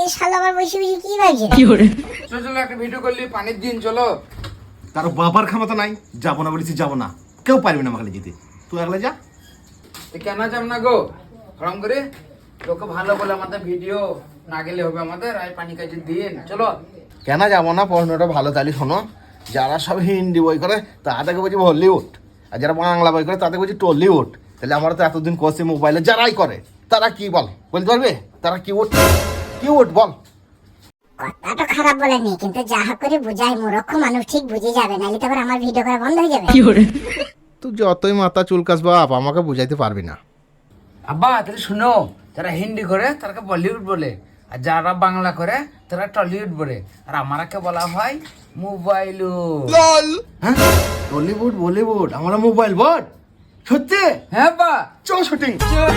এই শালা আবার বসে বসে কি ভাবছে? চলো চলো একটা ভিডিও করলি পানির দিন চলো। তার বাবার ক্ষমতা নাই, যাবো না বলেছি যাবো না, কেউ পারবে না আমাকে যেতে, তুই একলা যা। কেন যাব না গো ফরম করে লোকে ভালো বলে আমাদের ভিডিও না গেলে হবে আমাদের আর পানি কাজের দিন চলো। কেন যাবো না? পড়াশোনাটা ভালো তাহলে শোনো, যারা সব হিন্দি বই করে তাদেরকে বলছি হলিউড, আর যারা বাংলা বই করে তাদেরকে বলছি টলিউড। তাহলে আমরা তো এতদিন করছি মোবাইলে, যারাই করে তারা কি বল বলতে পারবে? তারা কিউট কিউট বল। কথাটা খারাপ বলেনি, কিন্তু যা করে বুঝাই মূর্খ মানুষ ঠিক বুঝে যাবে, নাহলে তো আবার আমার ভিডিও করা বন্ধ হয়ে যাবে। তুই যতই মাথা চুলকাস বাপ, আমাকে বুঝাইতে পারবি না। আব্বা তাহলে শুনো, যারা হিন্দি করে তারাকে বলিউড বলে, আর যারা বাংলা করে তারা টলিউড বলে, আর আমারাকে বলা হয় মোবাইল। হ্যাঁ, টলিউড বলিউড আমরা মোবাইল বট। সত্যি? হ্যাঁ বা চল শুটিং। চল।